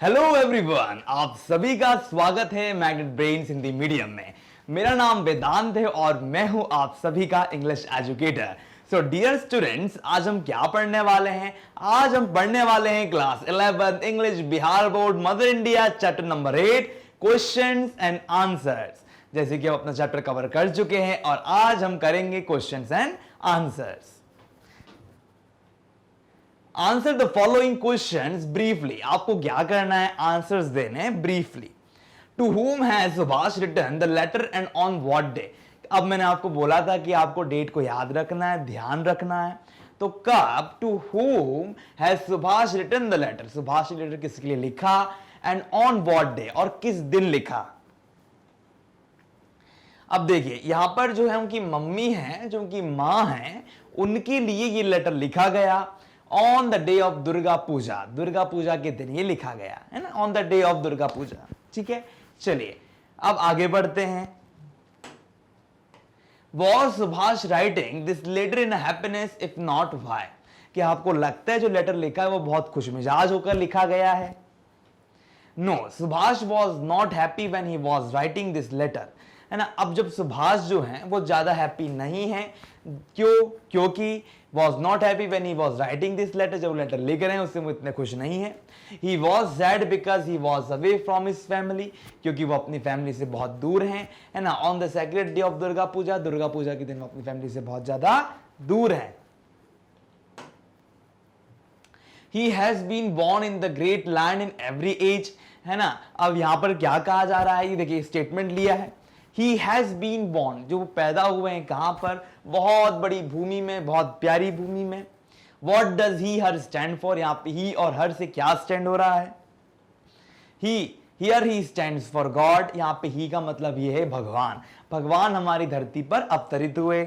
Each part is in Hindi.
हेलो एवरीवन, आप सभी का स्वागत है मैग्नेट ब्रेन्स हिंदी मीडियम में। मेरा नाम वेदांत है और मैं हूं आप सभी का English educator. So dear students, आज हम क्या पढ़ने वाले हैं? आज हम पढ़ने वाले हैं class 11 English Bihar board mother India chapter number 8 questions and answers. जैसे कि हम अपना चैप्टर कवर कर चुके हैं और आज हम करेंगे questions and answers. Answer the following questions briefly. आपको क्या करना है? आंसर्स देने हैं briefly. To whom has Subhash written the letter and on what day? अब मैंने आपको बोला था कि आपको डेट को याद रखना है, ध्यान रखना है। तो कब, to whom has Subhash written the letter, Subhash ने लेटर किसके लिए लिखा, एंड ऑन व्हाट डे, और किस दिन लिखा। अब देखिए यहां पर जो है उनकी मम्मी है, जो उनकी मां है, उनके लिए ये लेटर लिखा गया on the day of Durga Puja. Durga Puja के दिन ये लिखा गया है ना, on the day of Durga Puja. ठीक है, चलिए अब आगे बढ़ते हैं। Was Subhash writing this letter in happiness? If not why? कि आपको लगता है जो लेटर लिखा है वो बहुत खुशमिजाज होकर लिखा गया है? No, Subhash was not happy when he was writing this letter, है ना। अब जब सुभाष जो है वो ज्यादा हैप्पी नहीं है, क्योंकि was not happy when he was writing this letter, जब लेटर लिख रहे हैं उससे वो इतने खुश नहीं है। He was sad because he was away from his family, क्योंकि वो अपनी फैमिली से बहुत दूर हैं, है ना। On the sacred day of Durga Puja, Durga Puja के दिन वो अपनी फैमिली से बहुत ज्यादा दूर है। He has been born in the great land in every age, है ना। अब यहां पर क्या कहा जा रहा है? ये देखिए स्टेटमेंट लिया है, He has been born, जो पैदा हुए हैं कहां पर? बहुत बड़ी भूमि में, बहुत प्यारी भूमि में। What does he her stand for? यहां पे ही और हर से क्या स्टैंड हो रहा है? Here he stands for God, यहां पे ही का मतलब ये है भगवान। भगवान हमारी धरती पर अवतरित हुए।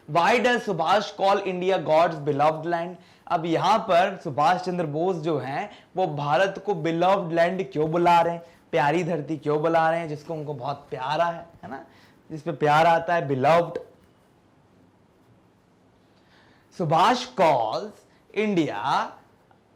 Why does Subhash call India God's beloved land? अब यहां पर सुभाष चंद्र बोस जो हैं वो भारत को beloved land क्यों बुला रहे हैं? प्यारी धरती क्यों बुला रहे हैं? जिसको उनको बहुत प्यारा है ना, जिस पे प्यार आता है, beloved। Subhash calls India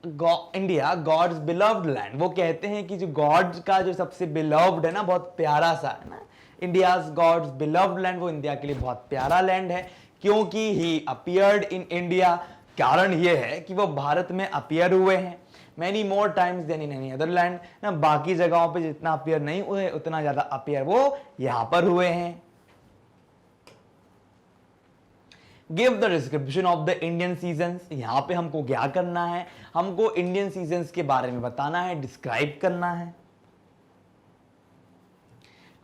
God's beloved land. वो कहते हैं कि जो गॉड का जो सबसे बिलव्ड है ना, बहुत प्यारा सा है ना, इंडियाज गॉड्स बिलव्ड लैंड, वो इंडिया के लिए बहुत प्यारा लैंड है, क्योंकि ही अपीयर्ड इन इंडिया। कारण ये है कि वो भारत में अपीयर हुए हैं many more times than in any other land ना। बाकी जगहों पे जितना अपीयर नहीं हुए उतना ज्यादा अपीयर वो यहां पर हुए हैं। Give the description of the Indian seasons. यहां पे हमको क्या करना है? हमको इंडियन सीजन्स के बारे में बताना है, डिस्क्राइब करना है।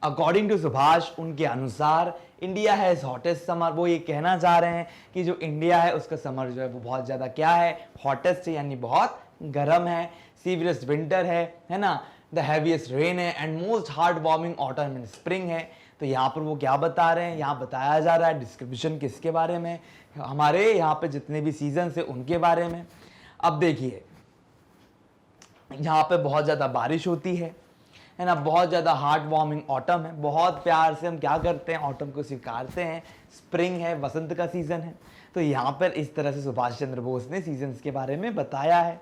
अकॉर्डिंग टू सुभाष, उनके अनुसार इंडिया हैज हॉटेस्ट समर। वो ये कहना चाह रहे हैं कि जो इंडिया है उसका समर जो है वो बहुत ज्यादा क्या है? हॉटेस्ट है, यानी बहुत गर्म है। सीवियरेस्ट विंटर है ना। द हैवीएस्ट रेन है and most hard warming autumn and spring है। तो यहाँ पर वो क्या बता रहे हैं? यहाँ बताया जा रहा है डिस्क्रिप्शन किसके बारे में? हमारे यहाँ पे जितने भी सीजन है उनके बारे में। अब देखिए यहाँ पे बहुत ज्यादा बारिश होती है ना, बहुत ज्यादा हार्ड वार्मिंग ऑटम है, बहुत प्यार से हम क्या करते हैं? ऑटम को स्वीकारते हैं। स्प्रिंग है, वसंत का सीजन है। तो यहाँ पर इस तरह से सुभाष चंद्र बोस ने सीजन्स के बारे में बताया है।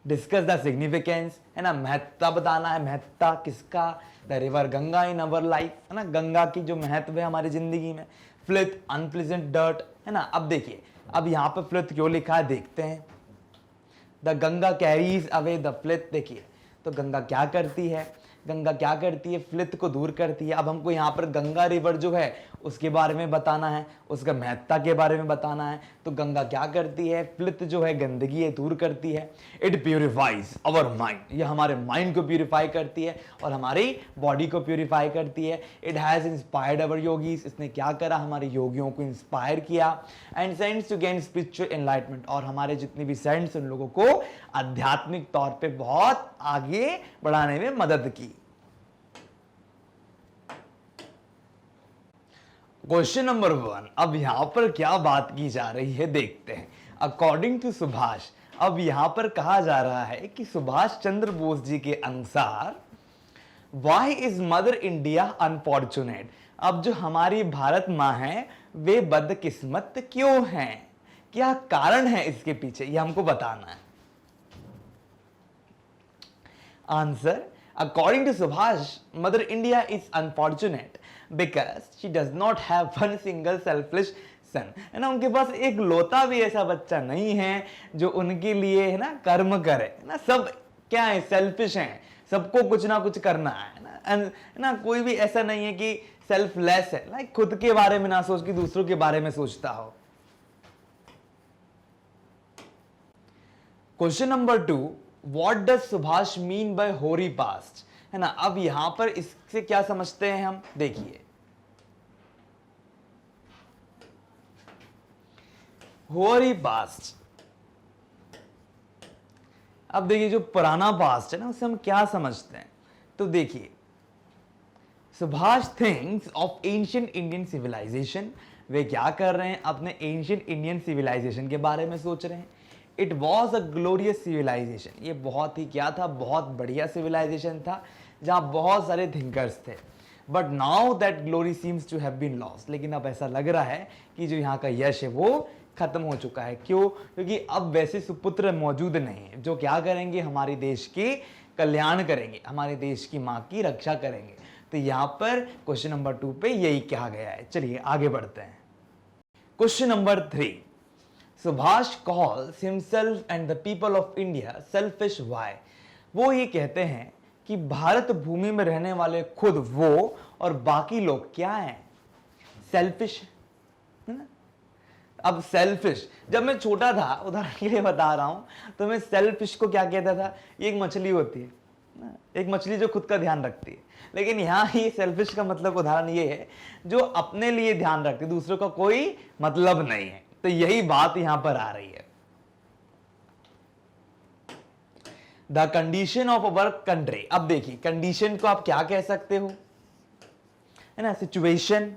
डिस्कस द सिग्निफिकेंस, है ना, महत्ता बताना है। महत्ता किसका? The river Ganga in our life, है ना, गंगा की जो महत्व है हमारी जिंदगी में। फ्लिथ अनप्लीजेंट डर्ट, है ना। अब देखिए अब यहाँ पे फ्लिथ क्यों लिखा है देखते हैं। The Ganga carries away the filth. देखिए तो गंगा क्या करती है? गंगा क्या करती है? फ्लिथ को दूर करती है। अब हमको यहाँ पर गंगा रिवर जो है उसके बारे में बताना है, उसका महत्ता के बारे में बताना है। तो गंगा क्या करती है? फ्लिथ जो है गंदगी है, दूर करती है। इट प्यूरिफाइज अवर माइंड, ये हमारे माइंड को प्यूरिफाई करती है और हमारी बॉडी को प्यूरिफाई करती है। It has inspired our yogis, इसने क्या करा? हमारे योगियों को इंस्पायर किया। And saints to gain spiritual enlightenment, और हमारे जितने भी सेंट्स उन लोगों को आध्यात्मिक तौर पे बहुत आगे बढ़ाने में मदद की। क्वेश्चन नंबर 1, अब यहां पर क्या बात की जा रही है देखते हैं। अकॉर्डिंग टू सुभाष, अब यहां पर कहा जा रहा है कि सुभाष चंद्र बोस जी के अनुसार why is mother India unfortunate. अब जो हमारी भारत मां है वे बदकिस्मत क्यों हैं? क्या कारण है इसके पीछे, ये हमको बताना है। Answer, according to Subhash, Mother India is unfortunate because she does not have one single selfish son. है ना, उनके पास एक लौता भी ऐसा बच्चा नहीं है जो उनके लिए है ना कर्म करे, है ना, सब क्या है, सेल्फिश हैं, सबको कुछ ना कुछ करना है ना, है ना, कोई भी ऐसा नहीं है कि सेल्फलेस है, लाइक खुद के बारे में ना सोच के दूसरों के बारे में सोचता हो। Question number 2, what does Subhash mean by होरी पास्ट, है ना। अब यहां पर इससे क्या समझते हैं हम, देखिए होरी पास्ट, अब देखिए जो पुराना पास्ट है ना उससे हम क्या समझते हैं, तो देखिए Subhash thinks of ancient Indian civilisation, वे क्या कर रहे हैं, अपने एंशिएंट इंडियन सिविलाइजेशन के बारे में सोच रहे हैं। It was a glorious civilisation, ये बहुत ही क्या था, बहुत बढ़िया सिविलाइजेशन था जहां बहुत सारे थिंकर्स थे। But now that glory seems to have been lost, लेकिन अब ऐसा लग रहा है कि जो यहाँ का यश है वो खत्म हो चुका है। क्यों? क्योंकि अब वैसे सुपुत्र मौजूद नहीं है जो क्या करेंगे, हमारे देश के कल्याण करेंगे, हमारे देश की माँ की रक्षा करेंगे। तो यहाँ पर क्वेश्चन नंबर 2 पे यही कहा गया है। चलिए आगे बढ़ते हैं। Question number 3, Subhash calls himself and the people of India selfish why, वो ये कहते हैं कि भारत भूमि में रहने वाले खुद वो और बाकी लोग क्या हैं, सेल्फिश, है ना। अब सेल्फिश, जब मैं छोटा था, उदाहरण के लिए बता रहा हूं, तो मैं सेल्फिश को क्या कहता था, ये एक मछली होती है, एक मछली जो खुद का ध्यान रखती है। लेकिन यहां ही सेल्फिश का मतलब उदाहरण ये है जो अपने लिए ध्यान रखती है, दूसरों का कोई मतलब नहीं है। तो यही बात यहां पर आ रही है। The condition of our country, अब देखिए कंडीशन को आप क्या कह सकते हो, है ना, सिचुएशन,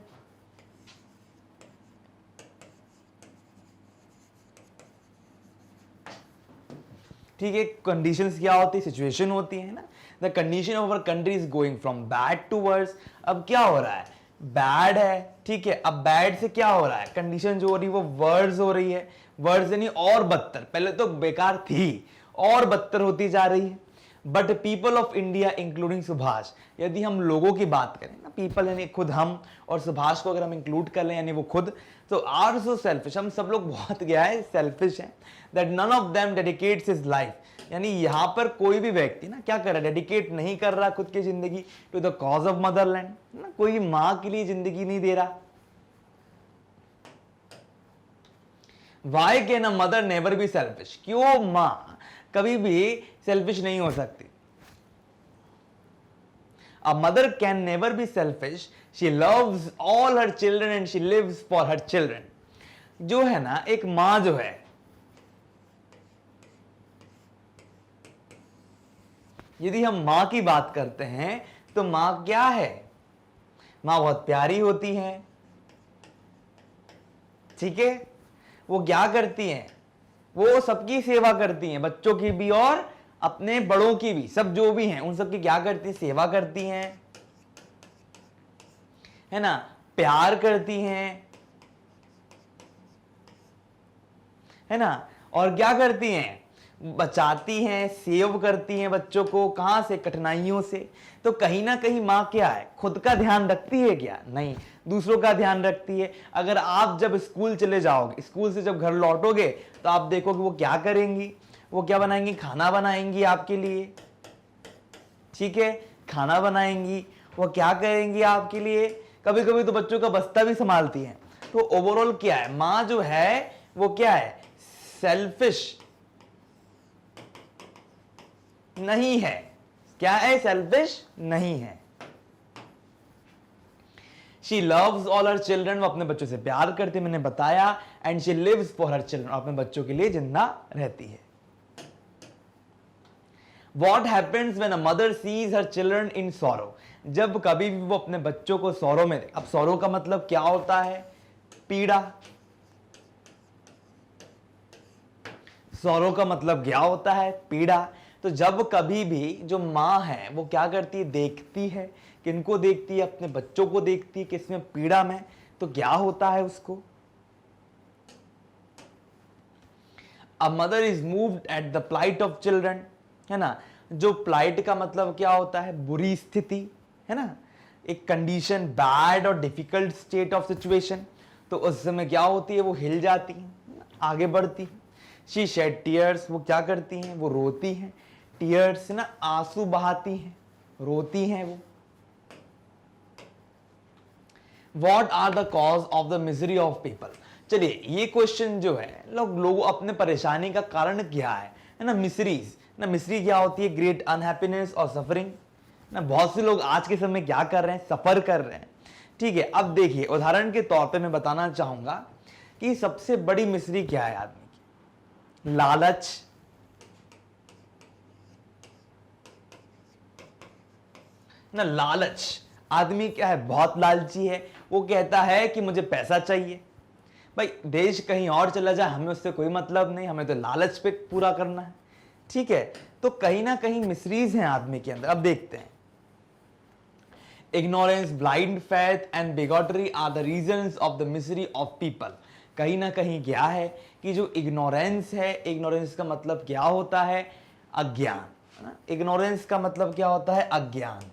ठीक है। कंडीशंस क्या होती है, सिचुएशन होती है ना। The condition of our country is going from bad to worse, अब क्या हो रहा है, बैड है, ठीक है। अब बैड से क्या हो रहा है, कंडीशन जो हो रही है वो वर्स हो रही है, वर्स यानी और बदतर, पहले तो बेकार थी और बदतर होती जा रही है। But people of India including Subhash, यदि हम लोगों की बात करें ना, पीपल यानी खुद हम, और सुभाष को अगर हम इंक्लूड कर लें यानी वो खुद, तो आर सो सेल्फिश, हम सब लोग बहुत क्या है, सेल्फिश हैं। That none of them dedicates his life, यानी यहां पर कोई भी व्यक्ति ना क्या कर रहा है, डेडिकेट नहीं कर रहा खुद की जिंदगी to the cause of motherland, ना कोई मां के लिए जिंदगी नहीं दे रहा। Why can a mother never be selfish? क्यों मां कभी भी सेल्फिश नहीं हो सकती? A mother can never be selfish. She loves all her children and she lives for her children. जो है ना, एक मां जो है, यदि हम मां की बात करते हैं तो मां क्या है, मां बहुत प्यारी होती है, ठीक है। वो क्या करती हैं, वो सबकी सेवा करती हैं, बच्चों की भी और अपने बड़ों की भी, सब जो भी हैं उन सबकी क्या करती हैं, सेवा करती हैं, है ना, प्यार करती हैं, है ना, और क्या करती हैं, बचाती हैं, सेव करती हैं बच्चों को, कहां से, कठिनाइयों से। तो कहीं ना कहीं मां क्या है, खुद का ध्यान रखती है क्या, नहीं, दूसरों का ध्यान रखती है। अगर आप जब स्कूल चले जाओगे, स्कूल से जब घर लौटोगे, तो आप देखोगे वो क्या करेंगी, वो क्या बनाएंगी, खाना बनाएंगी आपके लिए, ठीक है, खाना बनाएंगी, वो क्या करेंगी आपके लिए, कभी कभी तो बच्चों का बस्ता भी संभालती है। तो ओवरऑल क्या है, मां जो है वो क्या है, सेल्फिश नहीं है। क्या है, सेल्फिश नहीं है। She loves all her children, वो अपने बच्चों से प्यार करती है, मैंने बताया। And she lives for her children, अपने बच्चों के लिए जिंदा रहती है। What happens when a mother sees her children in sorrow? जब कभी भी वो अपने बच्चों को सौरों में, अब सौरों का मतलब क्या होता है, पीड़ा। सौरों का मतलब क्या होता है, पीड़ा। तो जब कभी भी जो माँ है वो क्या करती है, देखती है, किनको देखती है, अपने बच्चों को देखती है कि इसमें पीड़ा में, तो क्या होता है उसको, a mother is moved at the plight of children, है ना। जो प्लाइट का मतलब क्या होता है, बुरी स्थिति, है ना, एक कंडीशन, बैड और डिफिकल्ट स्टेट ऑफ सिचुएशन। तो उस समय क्या होती है, वो हिल जाती है, आगे बढ़ती है। शी शेड टीयर्स, वो क्या करती हैं, वो रोती हैं। टीयर्स ना आंसू बहाती हैं, रोती हैं वो। What are the cause of the misery of people? चलिए ये क्वेश्चन जो है, लोग अपने परेशानी का कारण क्या है ना, मिसरीज ना। मिसरी क्या होती है, ग्रेट अनहैप्पीनेस और सफरिंग ना। बहुत से लोग आज के समय क्या कर रहे हैं, सफर कर रहे हैं, ठीक है। अब देखिए उदाहरण के तौर पे मैं बताना चाहूंगा कि सबसे बड़ी मिसरी क्या है आदमी की, लालच, ना। लालच, आदमी क्या है, बहुत लालची है। वो कहता है कि मुझे पैसा चाहिए, भाई देश कहीं और चला जाए हमें उससे कोई मतलब नहीं, हमें तो लालच पे पूरा करना है, ठीक है। तो कहीं ना कहीं मिसरीज हैं आदमी के अंदर। अब देखते हैं, ignorance, blind faith and bigotry are the reasons of the misery of people. कहीं ना कहीं क्या है कि जो इग्नोरेंस है, इग्नोरेंस का मतलब क्या होता है, अज्ञान, है ना। इग्नोरेंस का मतलब क्या होता है, अज्ञान,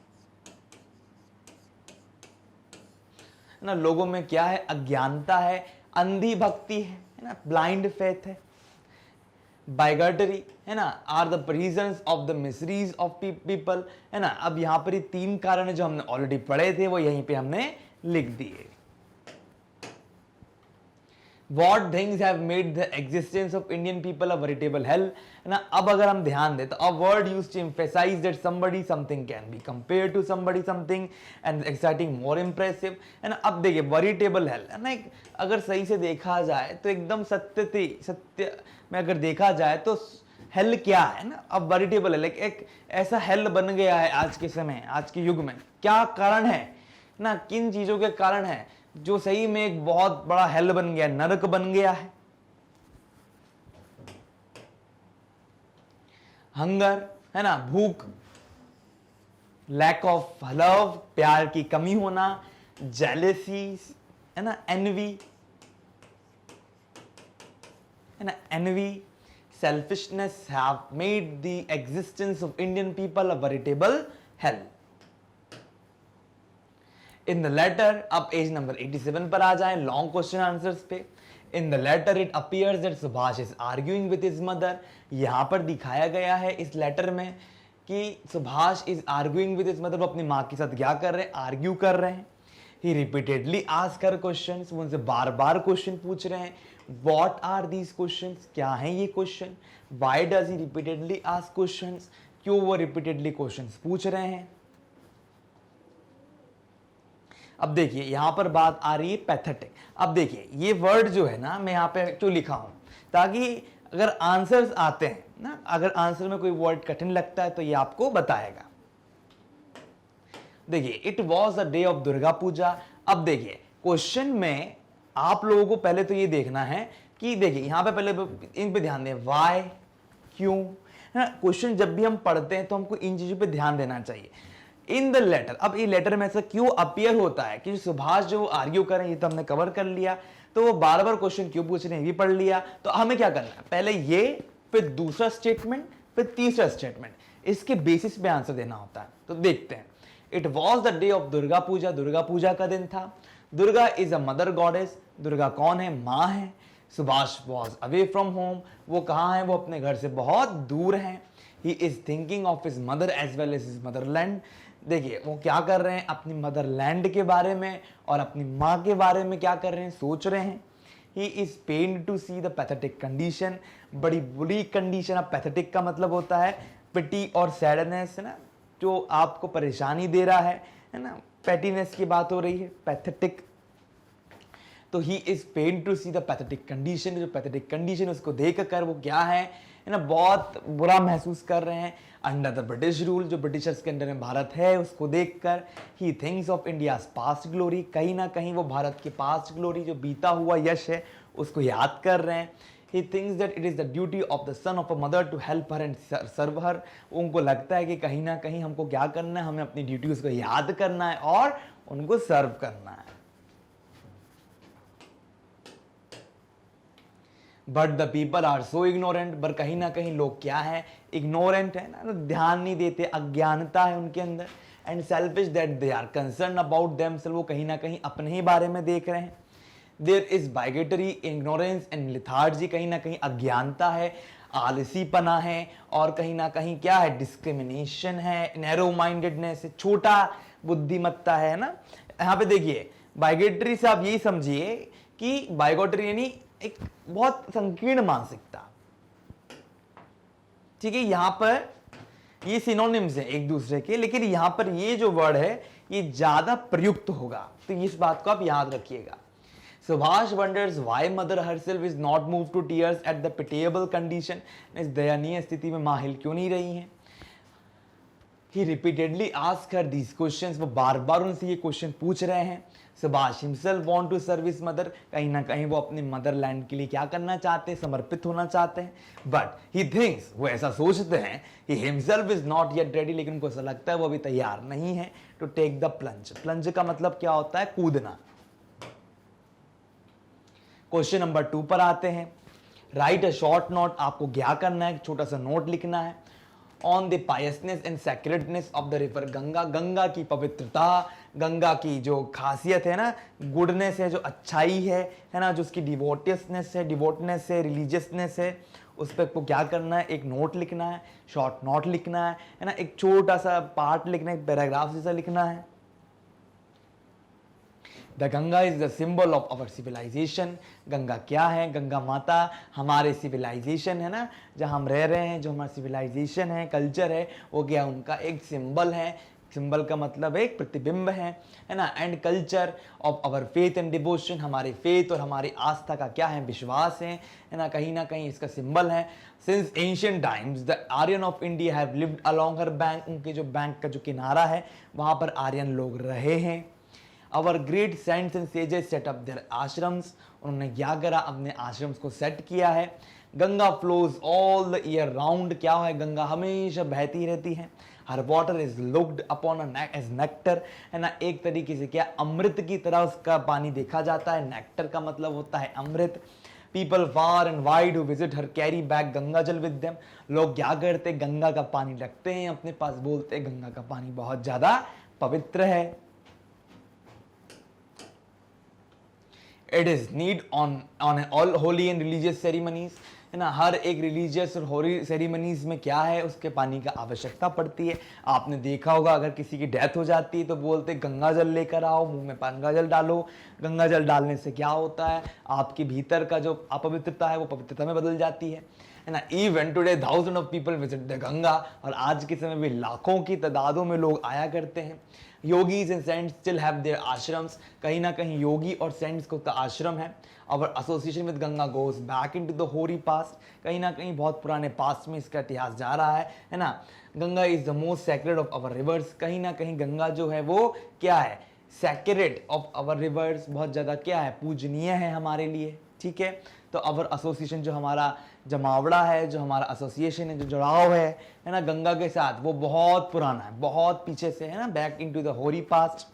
ना। लोगों में क्या है, अज्ञानता है, अंधी भक्ति है ना, ब्लाइंड फेथ है। बाइगर्टरी, है ना, are the reasons of the miseries of people, है ना। अब यहां पर ये 3 कारण जो हमने ऑलरेडी पढ़े थे वो यहीं पे हमने लिख दिए। What things have made the existence of Indian people a veritable hell, है ना। अब अगर हम ध्यान दें तो a word used to emphasize that somebody something can be compared to somebody something and exciting more impressive, है ना। अब देखिए veritable hell, है ना, एक अगर सही से देखा जाए तो एकदम सत्य में अगर देखा जाए तो हेल क्या है ना। अब वेरिटेबल है, एक ऐसा हेल बन गया है आज के समय, आज के युग में। क्या कारण है ना, किन चीजों के कारण है जो सही में एक बहुत बड़ा हेल बन गया, नरक बन गया है। हंगर, है ना, भूख, लैक ऑफ लव, प्यार की कमी होना, जेलेसी, है ना, एनवी, है ना, envy, selfishness have made the existence of Indian people a veritable hell. In the letter, अब पेज नंबर 87 पर आ जाए, लॉन्ग क्वेश्चन आंसर्स पे। In the letter it appears that Subhash is arguing with his mother. यहां पर दिखाया गया है इस लेटर में कि Subhash is arguing with his mother, वो अपनी मां के साथ क्या कर रहे हैं, आर्ग्यू कर रहे हैं। ही रिपीटेडली आस्क हर क्वेश्चंस, वो उनसे बार बार क्वेश्चन पूछ रहे हैं। व्हाट आर दीज क्वेश्चंस, क्या हैं ये question, why does he repeatedly ask questions, क्यों वो रिपीटेडली क्वेश्चंस पूछ रहे हैं। अब देखिए यहां पर बात आ रही है पैथेटिक। अब देखिए ये वर्ड जो है ना, मैं यहां पे क्यों लिखा हूं, ताकि अगर आंसर्स आते हैं ना, अगर आंसर में कोई वर्ड कठिन लगता है तो ये आपको बताएगा। देखिए it was a day of Durga Puja. अब देखिए क्वेश्चन में आप लोगों को पहले तो ये देखना है कि देखिए यहां पे पहले इन पे ध्यान दें, वाई, क्यों, है ना। क्वेश्चन जब भी हम पढ़ते हैं तो हमको इन चीजों पे ध्यान देना चाहिए। इन द लेटर, अब ये लेटर में ऐसा क्यों अपीयर होता है कि सुभाष जो आर्ग्यू करें, ये तो हमने कवर कर लिया। तो वो बार बार क्वेश्चन क्यों पूछ रहे हैं ये भी पढ़ लिया। तो हमें क्या करना है, पहले ये, फिर दूसरा स्टेटमेंट, फिर तीसरा स्टेटमेंट, इसके बेसिस पे आंसर देना होता है। तो देखते हैं, it was the day of Durga Puja, Durga Puja का दिन था। Durga is a mother goddess, Durga कौन है, माँ है। Subhash was away from home, वो कहाँ है, वो अपने घर से बहुत दूर हैं। He is thinking of his mother as well as his motherland. देखिए वो क्या कर रहे हैं, अपनी मदरलैंड के बारे में और अपनी माँ के बारे में क्या कर रहे हैं, सोच रहे हैं। He is pained to see the pathetic condition, बड़ी बुरी कंडीशन। अब पैथेटिक का मतलब होता है पिटी और सैडनेस, है ना, जो आपको परेशानी दे रहा है ना। पैटीनेस की बात हो रही है, पैथेटिक। तो he is pain to see the pathetic condition, जो पैथेटिक कंडीशन उसको देख कर वो क्या है ना, बहुत बुरा महसूस कर रहे हैं। अंडर द ब्रिटिश रूल, जो ब्रिटिशर्स के अंडर में भारत है, उसको देखकर he thinks of India's past glory, कहीं ना कहीं वो भारत की पास्ट ग्लोरी, जो बीता हुआ यश है, उसको याद कर रहे हैं। He thinks that it is the duty of the son of a mother to help her and serve her। उनको लगता है कि कहीं ना कहीं हमको क्या करना है, हमें अपनी ड्यूटीज को याद करना है और उनको सर्व करना है। But the people are so ignorant, पर कहीं ना कहीं लोग क्या है, इग्नोरेंट है ना, ध्यान नहीं देते, अज्ञानता है उनके अंदर, and selfish that they are concern about themselves, वो कहीं ना कहीं अपने ही बारे में देख रहे हैं। There is bigotry, ignorance and lethargy, कहीं ना कहीं अज्ञानता है, आलसीपना है, और कहीं ना कहीं क्या है, डिस्क्रिमिनेशन है, नैरो माइंडेडनेस है, छोटा बुद्धिमत्ता है ना। यहाँ पे देखिए बाइगेटरी से आप यही समझिए कि बाइगोटरी यानी एक बहुत संकीर्ण मानसिकता, ठीक है। यहां पर ये सिनोनिम्स है एक दूसरे के, लेकिन यहां पर ये जो वर्ड है ये ज्यादा प्रयुक्त होगा, तो इस बात को आप याद रखिएगा। Subhash wonders why mother herself is not move to tears at the pitiable condition, इस दयनीय स्थिति में मां हिल क्यों नहीं रही हैं। He repeatedly asked her these questions, वो बार बार उनसे ये क्वेश्चन पूछ रहे हैं। Subhash himself want to serve his mother, कहीं ना कहीं वो अपने मदरलैंड के लिए क्या करना चाहते हैं, समर्पित होना चाहते हैं। बट he thinks, वो ऐसा सोचते हैं, he himself is not yet ready, लेकिन उनको ऐसा लगता है वो अभी तैयार नहीं है to take the plunge। Plunge का मतलब क्या होता है, कूदना। क्वेश्चन नंबर 2 पर आते हैं। राइट अ शॉर्ट नोट, आपको क्या करना है, छोटा सा नोट लिखना है on the piousness and sacredness of the river Ganga, Ganga की पवित्रता, गंगा की जो खासियत है ना, गुडनेस है, जो अच्छाई है ना, जो उसकी डिवोटियसनेस है, डिवोटनेस है, रिलीजियसनेस है, उस पर आपको क्या करना है, एक नोट लिखना है, शॉर्ट नोट लिखना है ना, एक छोटा सा पार्ट लिखना है, एक पैराग्राफ जैसा लिखना है। The Ganga is the symbol of our civilisation, Ganga क्या है, गंगा माता हमारे सिविलाइजेशन है ना, जहाँ हम रह रहे हैं, जो हमारा सिविलाइजेशन है, कल्चर है, वो क्या उनका एक सिंबल है। सिंबल का मतलब एक प्रतिबिंब है ना, and culture of our faith and devotion, हमारे फेथ और हमारी आस्था का क्या है, विश्वास है ना, कहीं ना कहीं इसका सिंबल है। Since ancient times the Aryan of India have lived along her bank, उनके जो बैंक का जो किनारा है वहाँ पर आर्यन लोग रहे हैं। Our great saints and sages set up their ashrams, उन्होंने क्या करा, अपने आश्रम्स को सेट किया है। Ganga flows all the year round, क्या है, गंगा हमेशा बहती रहती है। Her water is looked upon as nectar, है ना, एक तरीके से क्या, अमृत की तरह उसका पानी देखा जाता है। नेक्टर का मतलब होता है अमृत। People far and wide who visit her carry back Ganga jal with them, लोग क्या करते, गंगा का पानी रखते हैं अपने पास, बोलते हैं गंगा का पानी बहुत ज्यादा पवित्र है। It is need on all Holi and religious ceremonies, है ना, हर एक रिलीजियस और होली सेरेमनीज में क्या है, उसके पानी का आवश्यकता पड़ती है। आपने देखा होगा अगर किसी की डेथ हो जाती है तो बोलते गंगा जल लेकर आओ, मुंह में गंगा जल डालो। गंगा जल डालने से क्या होता है, आपके भीतर का जो अपवित्रता है वो पवित्रता में बदल जाती है ना। Even today thousand of people visit the Ganga, और आज के समय में लाखों की तादादों में लोग आया करते हैं। Yogis and cents still have their ashrams, कहीं ना कहीं योगी और सेंट्स को का आश्रम है। और association with Ganga goes back into the होरी पास्ट, कहीं ना कहीं बहुत पुराने पास्ट में इसका इतिहास जा रहा है ना। Ganga is the most sacred of our reverse, कहीं ना कहीं गंगा जो है वो क्या है, सैक्रेड ऑफ अवर रिवर्स, बहुत ज़्यादा क्या है, पूजनीय है हमारे लिए, ठीक है। तो अवर एसोसिएशन जो हमारा जमावड़ा है, जो हमारा एसोसिएशन है, जो जुड़ाव है ना गंगा के साथ, वो बहुत पुराना है, बहुत पीछे से है ना, बैक इनटू द होरी पास्ट।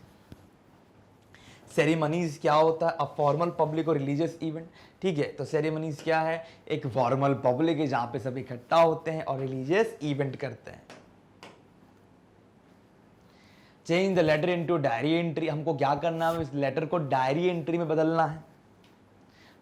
सेरेमनीज क्या होता है, अ फॉर्मल पब्लिक और रिलीजियस इवेंट, ठीक है। तो सेरेमनीज क्या है, एक फॉर्मल पब्लिक है जहां पे सब इकट्ठा होते हैं और रिलीजियस इवेंट करते हैं। Change the letter into diary entry, हमको क्या करना है, इस लेटर को डायरी एंट्री में बदलना है।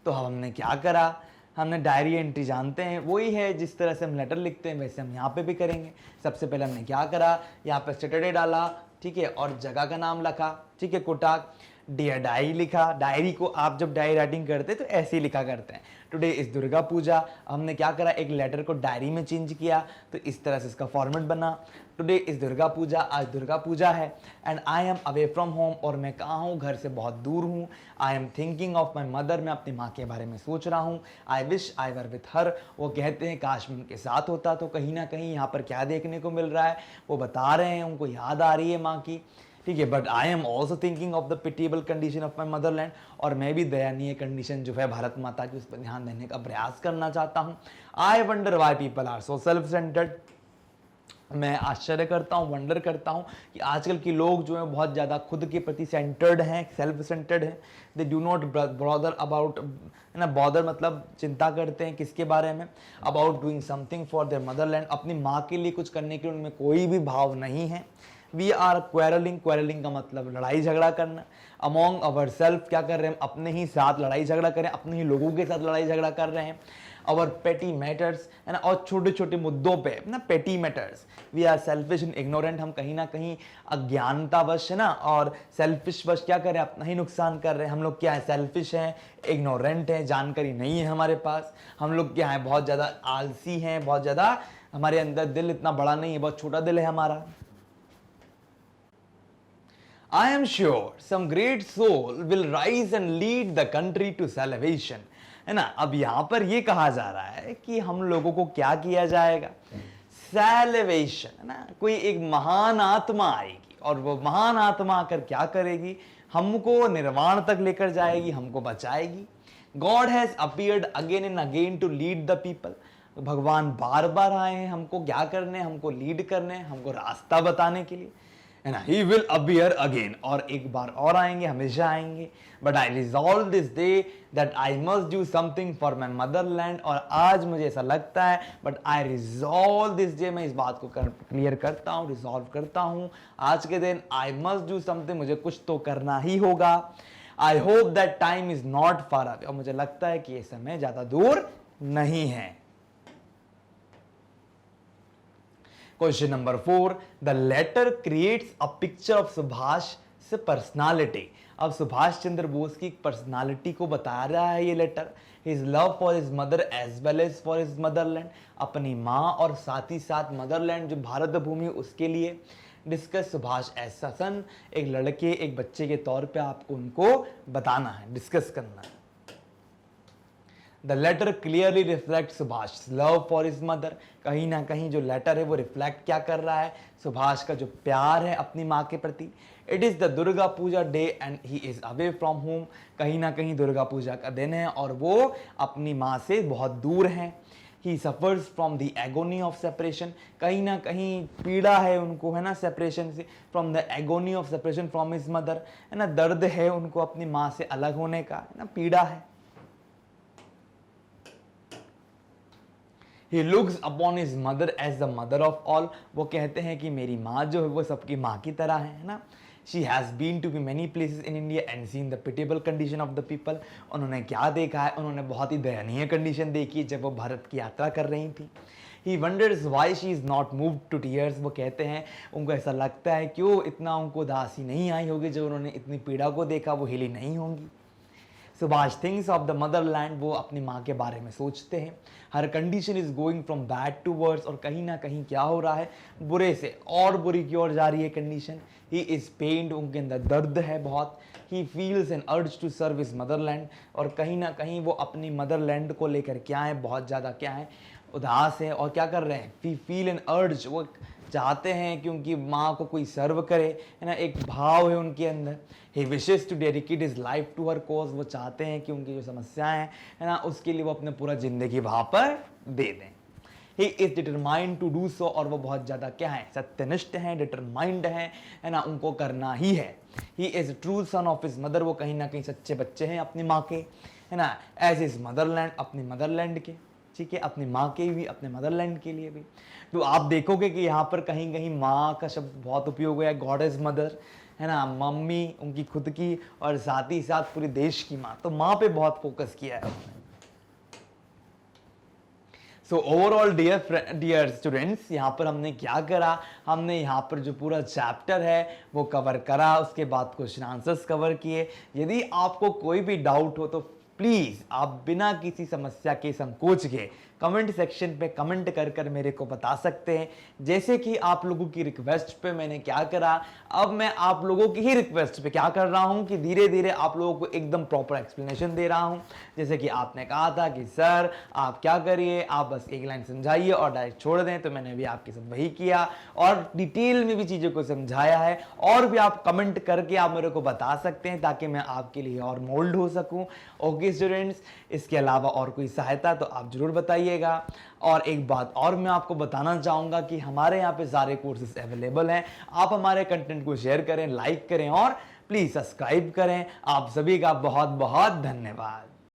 तो हमने क्या करा, हमने डायरी एंट्री जानते हैं, वही है जिस तरह से हम लेटर लिखते हैं वैसे हम यहाँ पे भी करेंगे। सबसे पहले हमने क्या करा, यहाँ पे सैटरडे डाला, ठीक है, और जगह का नाम लिखा, ठीक है, कोटाक। डियर डायरी लिखा, डायरी को आप जब डायरी राइटिंग करते हैं तो ऐसे ही लिखा करते हैं। टुडे इज दुर्गा पूजा, हमने क्या करा, एक लेटर को डायरी में चेंज किया, तो इस तरह से इसका फॉर्मेट बना। टुडे इज दुर्गा पूजा, आज दुर्गा पूजा है। And I am away from home, और मैं कहाँ हूँ, घर से बहुत दूर हूँ। I am thinking of my mother, मैं अपनी माँ के बारे में सोच रहा हूँ। I wish I were with her, वो कहते हैं काश मैं उनके साथ होता। तो कहीं ना कहीं यहाँ पर क्या देखने को मिल रहा है, वो बता रहे हैं उनको याद आ रही है माँ की, ठीक है। But I am also thinking of the pitiable condition of my Motherland, और मैं भी दयनीय कंडीशन जो है भारत माता की, उस पर ध्यान देने का प्रयास करना चाहता हूँ। I wonder why people are so self centred, मैं आश्चर्य करता हूँ, वंडर करता हूँ कि आजकल के लोग जो हैं बहुत ज़्यादा खुद के प्रति सेंटर्ड हैं, सेल्फ सेंटर्ड हैं। They do not bother about, है ना, बॉदर मतलब चिंता करते हैं किसके बारे में, about doing something for their Motherland, अपनी माँ के लिए कुछ करने के लिए उनमें कोई भी भाव नहीं है। वी आर क्वेरलिंग, क्वेरलिंग का मतलब लड़ाई झगड़ा करना, अमोंग अवर सेल्फ, क्या कर रहे हैं, अपने ही साथ लड़ाई झगड़ा कर रहे हैं, अपने ही लोगों के साथ लड़ाई झगड़ा कर रहे हैं। और पेटी मैटर्स, है ना, और छोटे छोटे मुद्दों पे ना petty matters, we are selfish and ignorant, हम कहीं ना कहीं अज्ञानतावश, है ना, और सेल्फिश वश क्या कर रहे हैं, अपना ही नुकसान कर रहे हैं। हम लोग क्या है, सेल्फिश हैं, इग्नोरेंट हैं, जानकारी नहीं है हमारे पास। हम लोग क्या है, बहुत ज़्यादा आलसी हैं, बहुत ज़्यादा हमारे अंदर दिल इतना बड़ा नहीं है, बहुत छोटा दिल है हमारा। I am sure some great soul will rise and lead the country to salvation, है ना। अब यहां पर ये कहा जा रहा है कि हम लोगों को क्या किया जाएगा, सैल्वेशन, है ना, कोई एक महान आत्मा आएगी और वो महान आत्मा आकर क्या करेगी, हमको निर्वाण तक लेकर जाएगी, हमको बचाएगी। God has appeared again and again to lead the people, भगवान बार बार आए हैं हमको क्या करने, हमको लीड करने, हमको रास्ता बताने के लिए, है ना। ही विल अपीयर अगेन, और एक बार और आएंगे, हमेशा आएंगे। But I resolve this day that I must do something for my Motherland, और आज मुझे ऐसा लगता है, but I resolve this day, मैं इस बात को क्लियर करता हूँ, रिजॉल्व करता हूँ आज के दिन, आई मस्ट डू समथिंग, मुझे कुछ तो करना ही होगा। I hope that time is not far away, और मुझे लगता है कि ये समय ज्यादा दूर नहीं है। Question number 4, the letter creates a picture of Subhash से पर्सनालिटी। अब सुभाष चंद्र बोस की पर्सनालिटी को बता रहा है ये letter. His love for his mother as well as for his motherland, अपनी माँ और साथ ही साथ मदरलैंड जो भारत भूमि उसके लिए। डिस्कस सुभाष एज अ सन, एक लड़के एक बच्चे के तौर पे आपको उनको बताना है, डिस्कस करना है। The letter clearly reflect Subhash love for his mother, कहीं ना कहीं जो लेटर है वो रिफ्लेक्ट क्या कर रहा है, सुभाष का जो प्यार है अपनी माँ के प्रति। It is the Durga Puja day and he is away from home, कहीं ना कहीं दुर्गा पूजा का दिन है और वो अपनी माँ से बहुत दूर हैं। ही suffers from the agony of separation, कहीं ना कहीं पीड़ा है उनको, है ना, सेपरेशन से, from the agony of separation from his mother, है ना, दर्द है उनको अपनी माँ से अलग होने का, है ना, पीड़ा है। He looks upon his mother as the mother of all, वो कहते हैं कि मेरी माँ जो है वो सबकी माँ की तरह है ना। She has been to be many places in India and seen the pitiable condition of the people, उन्होंने क्या देखा है, उन्होंने बहुत ही दयनीय कंडीशन देखी है जब वो भारत की यात्रा कर रही थी। He wonders why she is not moved to tears, वो कहते हैं उनको ऐसा लगता है क्यों इतना उनको उदासी नहीं आई होगी, जब उन्होंने इतनी पीड़ा को देखा वो हिली नहीं होंगी। Subhash things of the motherland, वो अपनी माँ के बारे में सोचते हैं। Her condition is going from bad to worse, और कहीं ना कहीं क्या हो रहा है, बुरे से और बुरी की ओर जा रही है कंडीशन। ही इज पेन्ड, उनके अंदर दर्द है बहुत। He feels an urge to serve his motherland, और कहीं ना कहीं वो अपनी मदरलैंड को लेकर क्या है, बहुत ज़्यादा क्या है, उदास है। और क्या कर रहे हैं, वी फील एन अर्ज, वो चाहते हैं कि उनकी माँ को कोई सर्व करे, है ना, एक भाव है उनके अंदर। He wishes to dedicate his life to her cause, वो चाहते हैं कि उनकी जो समस्याएं हैं, है ना, उसके लिए वो अपने पूरा जिंदगी वहाँ पर दे दें। He is determined to do so, और वो बहुत ज़्यादा क्या है, सत्यनिष्ठ हैं, डिटरमाइंड हैं, है ना, उनको करना ही है। He is true son of his mother, वो कहीं ना कहीं सच्चे बच्चे हैं अपनी माँ के, है ना, एज इज मदरलैंड, अपनी मदरलैंड के, ठीक है, अपनी माँ के भी, अपने मदरलैंड के लिए भी। तो आप देखोगे कि यहाँ पर कहीं कहीं माँ का शब्द बहुत उपयोग हुआ है, गॉड इज मदर, है ना, मम्मी उनकी खुद की, और साथ ही साथ पूरे देश की माँ, तो माँ पे बहुत फोकस किया है उन्होंने। सो ओवरऑल डियर स्टूडेंट्स, यहाँ पर हमने क्या करा, हमने यहाँ पर जो पूरा चैप्टर है वो कवर करा, उसके बाद क्वेश्चन आंसर्स कवर किए। यदि आपको कोई भी डाउट हो तो प्लीज़ आप बिना किसी समस्या के, संकोच के कमेंट सेक्शन पे कमेंट कर कर मेरे को बता सकते हैं। जैसे कि आप लोगों की रिक्वेस्ट पे मैंने क्या करा, अब मैं आप लोगों की ही रिक्वेस्ट पे क्या कर रहा हूँ कि धीरे धीरे आप लोगों को एकदम प्रॉपर एक्सप्लेनेशन दे रहा हूँ। जैसे कि आपने कहा था कि सर आप क्या करिए, आप बस एक लाइन समझाइए और डायरेक्ट छोड़ दें, तो मैंने भी आपके साथ वही किया और डिटेल में भी चीज़ों को समझाया है। और भी आप कमेंट करके आप मेरे को बता सकते हैं ताकि मैं आपके लिए और मोल्ड हो सकूँ। ओके, ओके स्टूडेंट्स, इसके अलावा और कोई सहायता तो आप जरूर बताइएगा। और एक बात और मैं आपको बताना चाहूँगा कि हमारे यहाँ पे सारे कोर्सेज अवेलेबल हैं। आप हमारे कंटेंट को शेयर करें, लाइक करें और प्लीज़ सब्सक्राइब करें। आप सभी का बहुत बहुत धन्यवाद।